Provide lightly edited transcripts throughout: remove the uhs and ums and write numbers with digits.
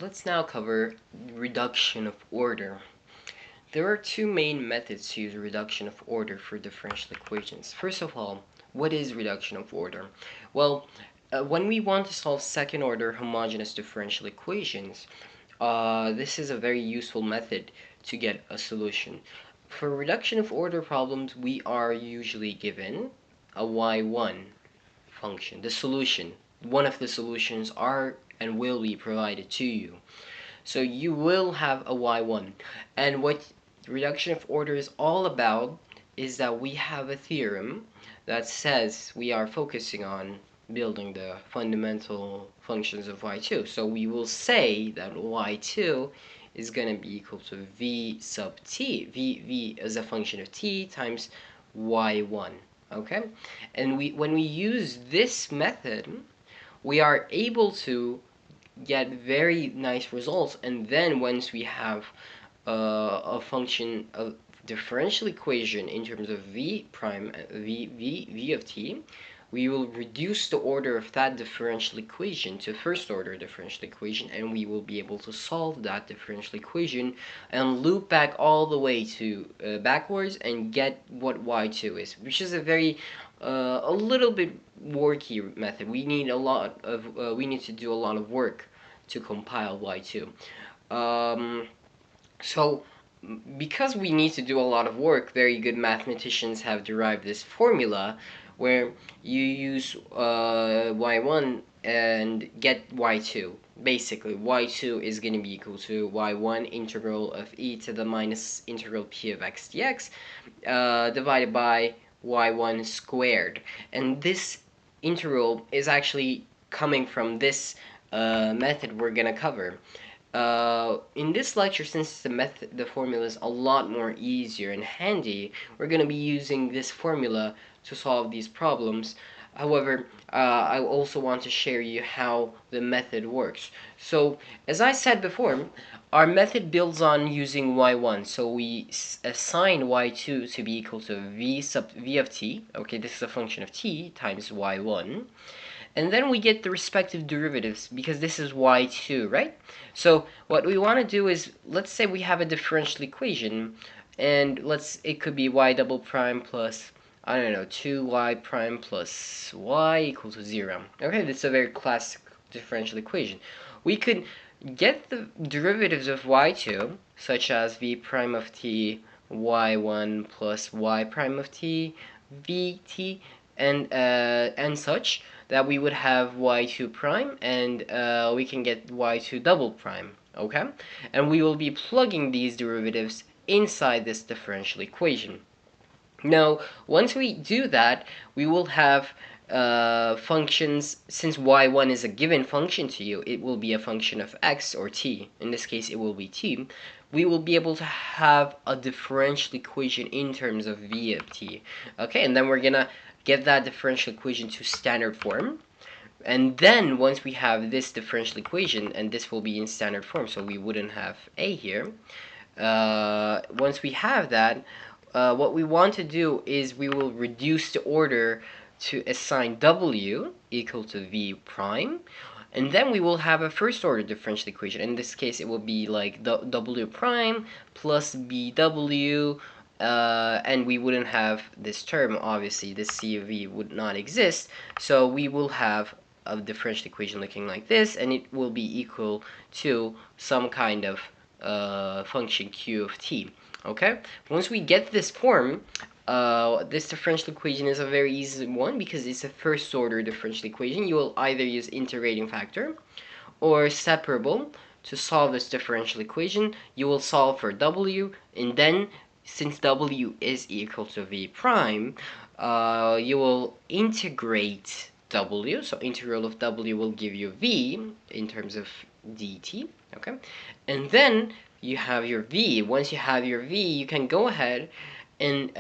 let's now cover reduction of order. There are two main methods to use reduction of order for differential equations. First of all, what is reduction of order? Well, when we want to solve second order homogeneous differential equations, this is a very useful method to get a solution. For reduction of order problems, we are usually given a y1 function. The solution, one of the solutions are and will be provided to you. So you will have a y1. And what reduction of order is all about is that we have a theorem that says we are focusing on building the fundamental functions of y2. So we will say that y2 is going to be equal to v sub t. V is a function of t times y1. Okay? And when we use this method, we are able to get very nice results. And then once we have a function of differential equation in terms of v prime v of t, we will reduce the order of that differential equation to first order differential equation, and we will be able to solve that differential equation and loop back all the way to backwards and get what y2 is, which is a little bit worky method. We need to do a lot of work to compile y2. So because we need to do a lot of work, very good mathematicians have derived this formula where you use y1 and get y2. Basically, y2 is going to be equal to y1 integral of e to the minus integral p of x dx divided by y1 squared. And this integral is actually coming from this method we're going to cover. In this lecture, since the formula is a lot more easier and handy, we're going to be using this formula to solve these problems. However, I also want to share you how the method works. So, as I said before, our method builds on using y1. So we assign y2 to be equal to v of t. Okay, this is a function of t times y1. And then we get the respective derivatives because this is y2, right? So what we want to do is, let's say we have a differential equation, and it could be y double prime plus, I don't know, 2y prime plus y equal to 0. Okay, this is a very classic differential equation. We could get the derivatives of y2, such as v prime of t y1 plus y prime of t vt, and such, that we would have y2 prime, and we can get y2 double prime. Okay, and we will be plugging these derivatives inside this differential equation. Now, once we do that, we will have functions. Since y1 is a given function to you, it will be a function of x or t. In this case, it will be t. We will be able to have a differential equation in terms of v of t. Okay, and then we're gonna get that differential equation to standard form. And then once we have this differential equation, and this will be in standard form, so we wouldn't have a here. Once we have that, what we want to do is we will reduce the order to assign w equal to v prime, and then we will have a first order differential equation. In this case, it will be like w prime plus bw, and we wouldn't have this term. Obviously, this c of v would not exist, so we will have a differential equation looking like this, and it will be equal to some kind of function q of t. Okay, once we get this form, this differential equation is a very easy one because it's a first order differential equation. You will either use integrating factor or separable to solve this differential equation. You will solve for w, and then since w is equal to v prime, you will integrate w. So integral of w will give you v in terms of dt. Okay, and then you have your v. Once you have your v, you can go ahead and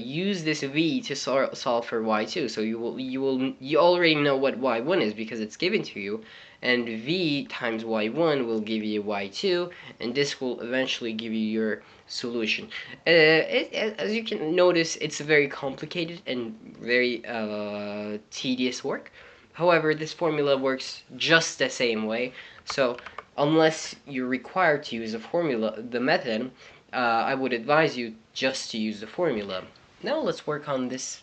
use this v to solve for y2. So you already know what y1 is because it's given to you, and v times y1 will give you y2, and this will eventually give you your solution. As you can notice, it's very complicated and very tedious work, However, this formula works just the same way. So unless you're required to use the method, I would advise you just to use the formula. Now let's work on this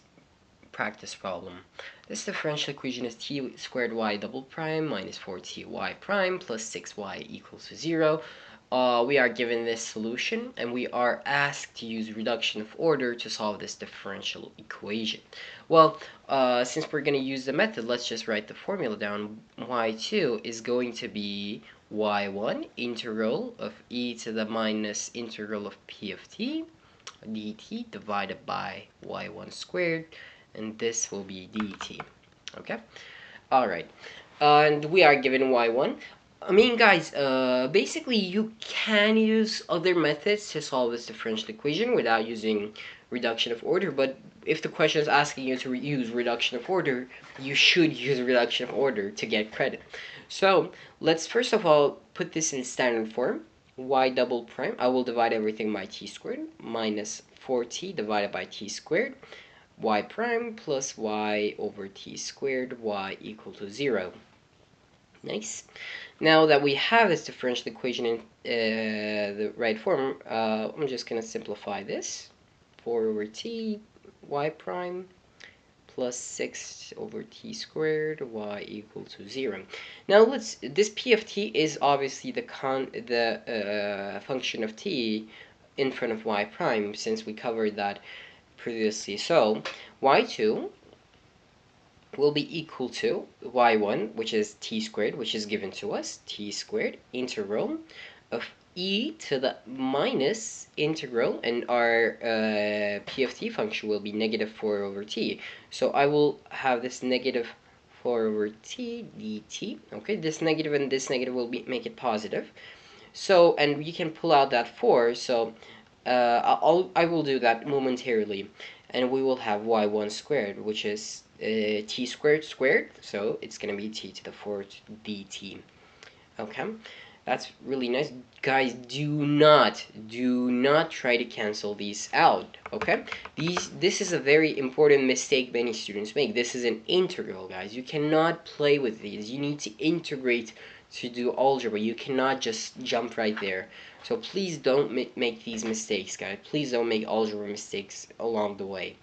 practice problem. This differential equation is t squared y double prime minus 4ty prime plus 6y equals to 0. We are given this solution and we are asked to use reduction of order to solve this differential equation. Well, since we're going to use the method, let's just write the formula down. Y2 is going to be y1 integral of e to the minus integral of p of t dt divided by y1 squared, and this will be dt. Okay, all right, and we are given y1. I mean, guys, basically you can use other methods to solve this differential equation without using reduction of order, but if the question is asking you to use reduction of order, you should use reduction of order to get credit. So let's first of all put this in standard form. Y double prime, I will divide everything by t squared minus 4t divided by t squared, y prime plus y over t squared, y equal to 0. Nice. Now that we have this differential equation in the right form, I'm just going to simplify this. 4 over t y prime plus 6 over t squared, y equal to 0. Now this p of t is obviously the function of t in front of y prime, since we covered that previously. So y2 will be equal to y1, which is t squared, which is given to us, t squared integral of e to the minus integral, and our p of t function will be negative 4 over t. So I will have this negative 4 over t dt. Okay, this negative and this negative will make it positive. So, and we can pull out that 4, so I will do that momentarily, and we will have y1 squared, which is t squared squared, so it's going to be t to the 4th dt. Okay, that's really nice. Guys, do not try to cancel these out, okay? This is a very important mistake many students make. This is an integral, guys. You cannot play with these. You need to integrate to do algebra. You cannot just jump right there. So please don't make these mistakes, guys. Please don't make algebra mistakes along the way.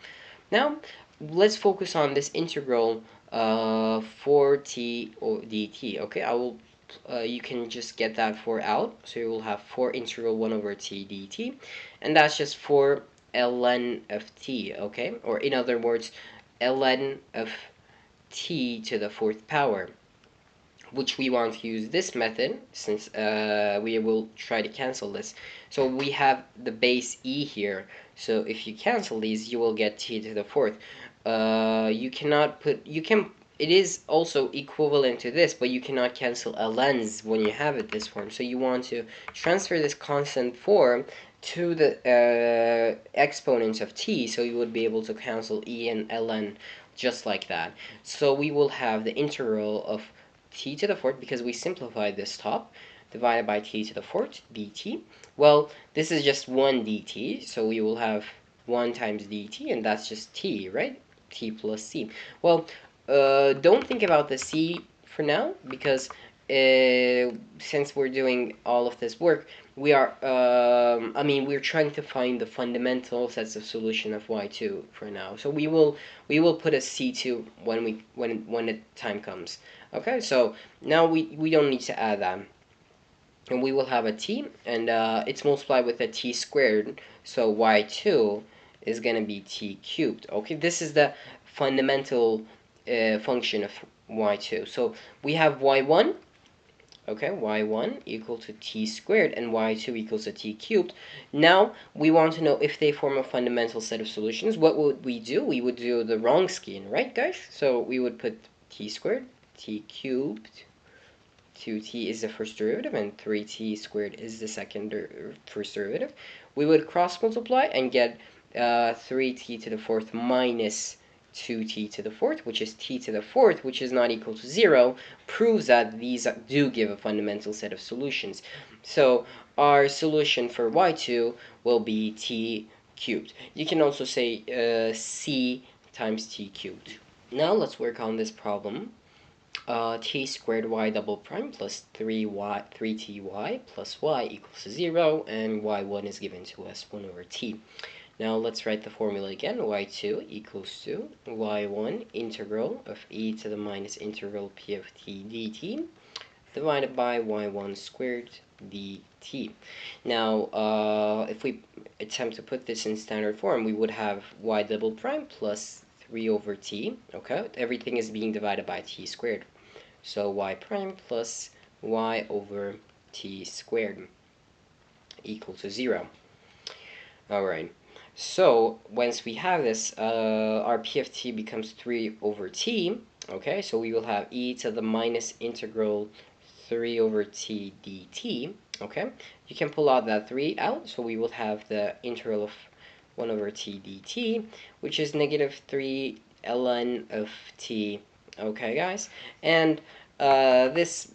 Now, let's focus on this integral 4t or dt. Okay, you can just get that 4 out, so you will have 4 integral 1 over t dt, and that's just 4 ln of t, okay? Or in other words, ln of t to the 4th power, which we want to use this method since we will try to cancel this. So we have the base e here, so if you cancel these, you will get t to the 4th. It is also equivalent to this, but you cannot cancel ln's when you have it this form. So you want to transfer this constant form to the exponents of t, so you would be able to cancel e and ln just like that. So we will have the integral of t to the 4th, because we simplified this top, divided by t to the 4th dt. Well, this is just 1 dt, so we will have 1 times dt, and that's just t, right? T plus c. Well, don't think about the c for now, because since we're doing all of this work, we are we're trying to find the fundamental sets of solution of y2 for now. So we will put a c2 when the time comes. Okay, so now we don't need to add that, and we will have a t, and it's multiplied with a t squared, so y2 is going to be t cubed. Okay, this is the fundamental function of y2. So we have y1, okay, y1 equal to t squared, and y2 equals to t cubed. Now we want to know if they form a fundamental set of solutions. What would we do? We would do the Wronskian, right, guys? So we would put t squared, t cubed, 2t is the first derivative, and 3t squared is the first derivative. We would cross multiply and get 3t to the 4th minus 2t to the 4th, which is t to the 4th, which is not equal to 0, proves that these do give a fundamental set of solutions. So our solution for y2 will be t cubed. You can also say c times t cubed. Now let's work on this problem. T squared y double prime plus 3ty plus y equals to 0, and y1 is given to us 1 over t. Now let's write the formula again. Y2 equals to y1 integral of e to the minus integral p of t dt divided by y1 squared dt. Now, if we attempt to put this in standard form, we would have y double prime plus 3 over t. Okay, everything is being divided by t squared. So y prime plus y over t squared equal to 0. Alright, so once we have this, our p of t becomes 3 over t. Okay, so we will have e to the minus integral 3 over t dt. Okay, you can pull out that 3 out, so we will have the integral of 1 over t dt, which is negative 3 ln of t. Okay, guys, and this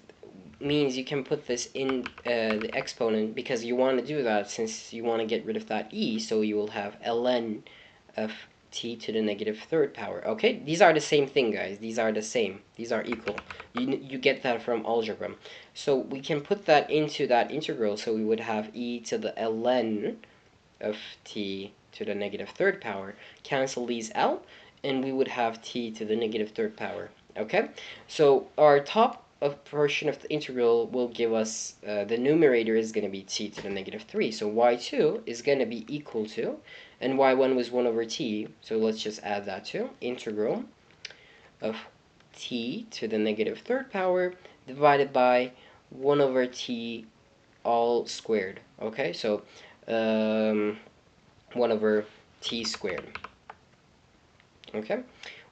means you can put this in the exponent because you want to do that since you want to get rid of that e, so you will have ln of t to the negative third power. Okay, these are the same thing, guys. These are the same. These are equal. You get that from algebra. So we can put that into that integral, so we would have e to the ln of t to the negative third power. Cancel these out, and we would have t to the negative third power. Okay, so our top portion of the integral will give us, the numerator is going to be t to the negative 3. So y2 is going to be equal to, and y1 was 1 over t, so let's just add that to, integral of t to the negative third power divided by 1 over t all squared. Okay, so 1 over t squared. Okay,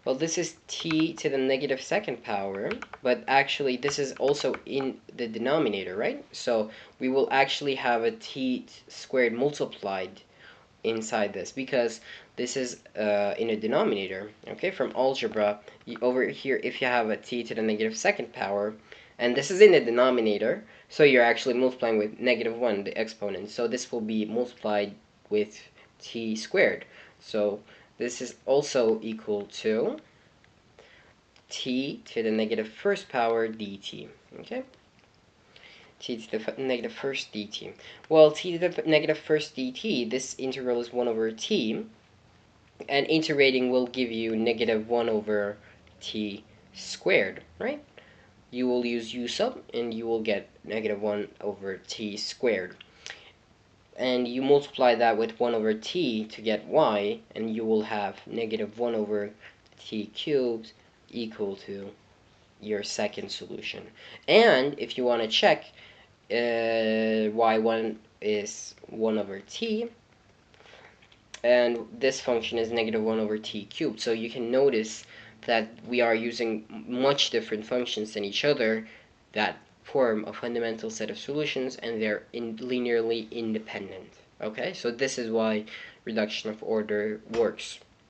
well, this is t to the negative second power, but actually this is also in the denominator, right? So we will actually have a t squared multiplied inside this because this is in a denominator. Okay, from algebra, over here, if you have a t to the negative second power, and this is in the denominator, so you're actually multiplying with negative 1, the exponent. So this will be multiplied with t squared. So this is also equal to t to the negative first power dt. Okay, t to the negative first dt. Well, t to the negative first dt, this integral is 1 over t, and integrating will give you negative 1 over t squared, right? You will use u sub, and you will get negative 1 over t squared. And you multiply that with 1 over t to get y, and you will have negative 1 over t cubed equal to your second solution. And if you want to check, y1 is 1 over t, and this function is negative 1 over t cubed. So you can notice that we are using much different functions than each other that form a fundamental set of solutions, and they're linearly independent. Okay, so this is why reduction of order works.